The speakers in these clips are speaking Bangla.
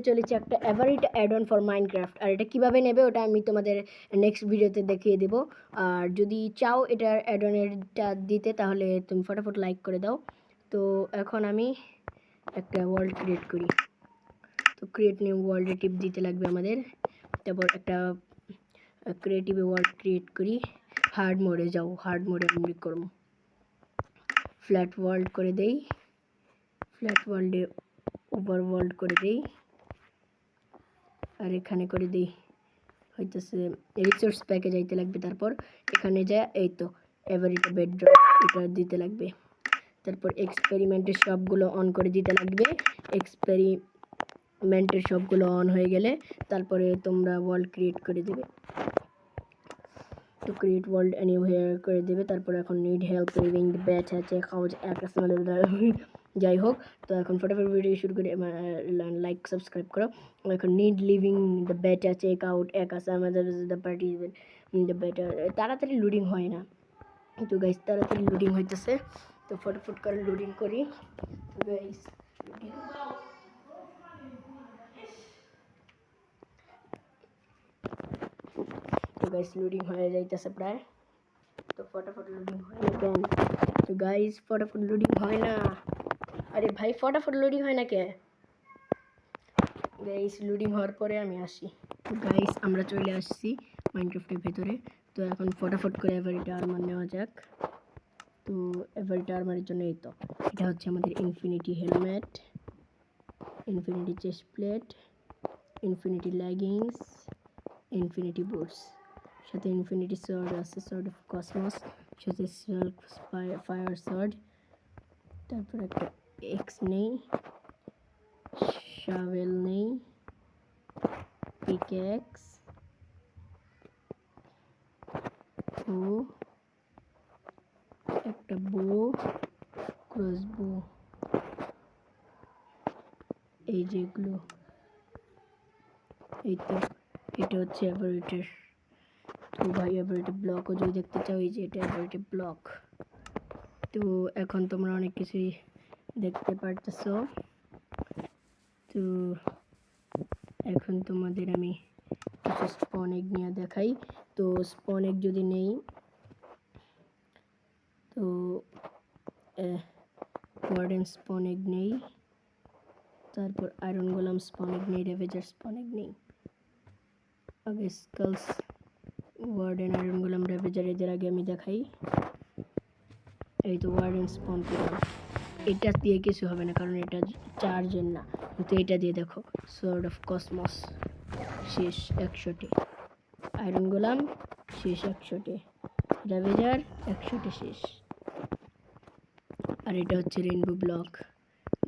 চলেছে একটা এভারিট অ্যাড অন ফর মাইনক্রাফট, আর এটা কীভাবে নেবে ওটা আমি তোমাদের নেক্সট ভিডিওতে দেখিয়ে দেব। আর যদি চাও এটার অ্যাড অনেরটা দিতে তাহলে তুমি ফটাফট লাইক করে দাও। তো এখন আমি একটা ওয়ার্ল্ড ক্রিয়েট করি। তো ক্রিয়েট নিউ ওয়ার্ল্ডে টিপ দিতে লাগবে আমাদের। তারপর একটা ক্রিয়েটিভ ওয়ার্ল্ড ক্রিয়েট করি। হার্ড মোডে যাও, হার্ড মোডে আমি করব। ফ্ল্যাট ওয়ার্ল্ড করে দেই, ফ্ল্যাট ওয়ার্ল্ডে ওভার ওয়ার্ল্ড করে দেই, আর এখানে করে দিই হইতেছে রিসোর্স প্যাকে যাইতে লাগবে। তারপর এখানে যা এই তো এভারিটা বেডরক এটা দিতে লাগবে। তারপর এক্সপেরিমেন্টের সবগুলো অন করে দিতে লাগবে। এক্সপেরিমেন্টের সবগুলো অন হয়ে গেলে তারপরে তোমরা ওয়ার্ল্ড ক্রিয়েট করে দেবে। তো ক্রিয়েট ওয়ার্ল্ড এনিওয়্যার করে দেবে। তারপর এখন need help living the bat আছে কাউজ যাই হোক। তো এখন ফটাফট ভিডিও শুরু করে লাইক সাবস্ক্রাইব করো। এখন need living the better check out এক আছে আমাদের দ্য পার্টি দ্য বেটার। তাড়াতাড়ি লোডিং হয় না, তো গাইস তাড়াতাড়ি লোডিং হইতেছে। তো ফটাফট করে লোডিং করি। তো গাইস লোডিং হয়ে যাইতেছে প্রায়। তো ফটাফট লোডিং হয় না কেন? তো গাইস ফটাফট লোডিং হয় না। আরে ভাই ফটাফট লোডিং হয় না কে? গাইস লোডিং হওয়ার পরে আমি আসি। তো গাইস আমরা চলে আসছি মাইনক্রাফটের ভেতরে। তো এখন ফটাফট করে এভারিটা আর্মার নেওয়া যাক। তো এভারিটা আর্মারের জন্য এই তো এটা হচ্ছে আমাদের infinity helmet, infinity chest plate, infinity leggings, infinity boots, সাথে ইনফিনিটি সর্ড আছে, সর্ড অফ কসমস, সাথে সেলফ ফায়ার সর্ড। তারপর একটা এক্স নেই, শাভেল নেই, পিক্যাক্স ও একটা বো, ক্রসবো, এই যেগুলো এই তো এটা হচ্ছে এভারেটের। তো ভাই এভারেটের ব্লকও যদি দেখতে চাও এই যে এটা এভারেটের ব্লক। তো এখন তোমরা অনেক কিছুই দেখতে পারতেছো। তো এখন তোমাদের আমি কিছু স্পন এগ নিয়ে দেখাই। তো স্পন এগ যদি নেই তো ওয়ার্ডেন স্পন এগ নেই, তারপর আয়রন গোলাম স্পন এগ নেই, রেভেজার স্পন এগ নেই। আগে স্কালস, ওয়ার্ডেন, আয়রন গোলাম, রেভেজার এদের আগে আমি দেখাই। এই তো ওয়ার্ডেন স্পন করলাম। এটা দিয়ে কিছু হবে না কারণ এটা চার্জের না, কিন্তু এটা দিয়ে দেখো সর্ড অফ কসমস শেষ 100টে, আয়রন গোলাম শেষ 100টে, রেভেজার 100টে শেষ। আর এটা হচ্ছে রেইনবো ব্লক,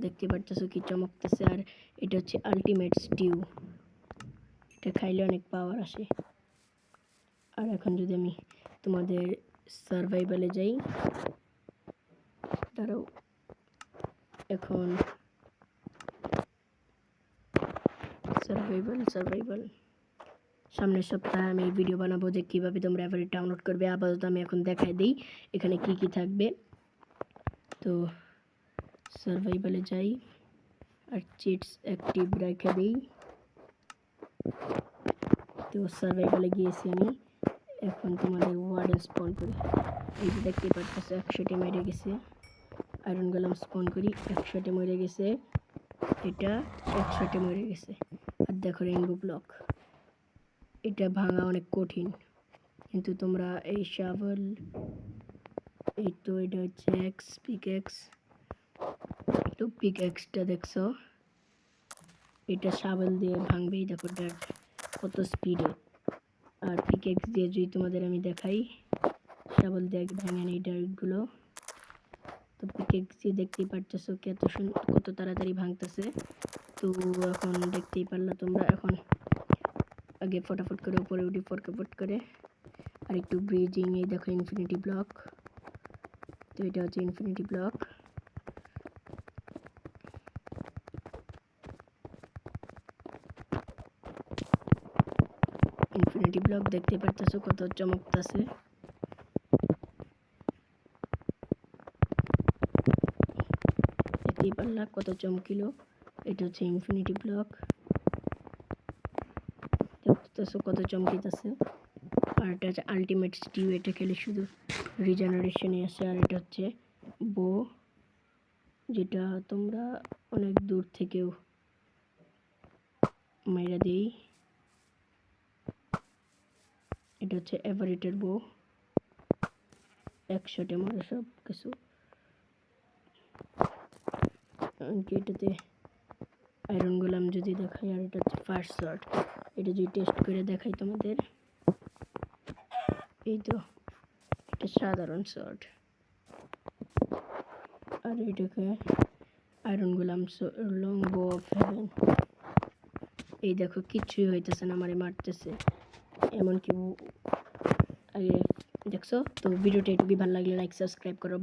দেখতে পারতেছো কি চমকতেছে। আর এটা হচ্ছে আলটিমেট স্টিউ, এটা খাইলে অনেক পাওয়ার আসে। আর এখন যদি আমি তোমাদের সার্ভাইভালে যাই, তারাও এখন সার্ভাইভাল সামনের সপ্তাহে আমি এই ভিডিও বানাবো যে কীভাবে তোমরা এভারেট ডাউনলোড করবে। আপাতত আমি এখন দেখাই দিই এখানে কি কি থাকবে। তো সার্ভাইভালে যাই আর চিটস অ্যাক্টিভ রেখে দিই। তো সার্ভাইভালে গিয়েছি আমি, এখন তোমাদের ওয়ার্ডে স্পন করি। এই যে দেখতে পাচ্ছ 100টে মেরে গেছে। আয়রন গোলাম স্পন করি, 100টে মরে গেছে, এটা 100টে মরে গেছে। আর দেখো রেইনবো ব্লক, এটা ভাঙা অনেক কঠিন, কিন্তু তোমরা এই শাভেল, এই তো এটা হচ্ছে এক্স পিক্যাক্স। তো পিক্যাক্সটা দেখছো এটা শাভেল দিয়ে ভাঙবেই, দেখো ডার্ট কত স্পিডে। আর পিক্যাক্স দিয়ে যদি তোমাদের আমি দেখাই, শাভেল দিয়ে ভাঙেন এই ডার্টগুলো। তো পিক্যাক্স দিয়ে দেখতেই পারতেছো কত তাড়াতাড়ি ভাঙতেছে। তো এখন দেখতেই পারলা তোমরা। এখন আগে ফটাফট করে উপরে উঠি, ফটাফট করে আর একটু ব্রিজিং। এই দেখো ইনফিনিটি ব্লক, তো এটা হচ্ছে ইনফিনিটি ব্লক। ইনফিনিটি ব্লক দেখতে পারতেছো কত চমকতেছে। দেখতেই পারলা কত চমকিলো। এটা হচ্ছে ইনফিনিটি ব্লক। দেখতেছো কত চমকিতেছে। আর এটা হচ্ছে আলটিমেট স্টিউ, এটা খেলে শুধু রিজেনারেশনই আছে। আর এটা হচ্ছে বো, যেটা তোমরা অনেক দূর থেকেও মাইরা দিই। এটা হচ্ছে এভারেটের বো, 1 শটে মারে সব কিছু। এটাতে আয়রন গোলাম যদি দেখাই, আর এটা হচ্ছে ফার্স্ট শট, এটা যদি টেস্ট করে দেখাই তোমাদের, এই তো এটা সাধারণ শট। আর এটাকে আয়রন গোলাম লং বো অফ হেভেন। এই দেখো কিচ্ছুই হইতেছে না, আমারে মারতেছে এমনকি আগে দেখছো। তো ভিডিওটা একটু ভালো লাগলে লাইক সাবস্ক্রাইব করো।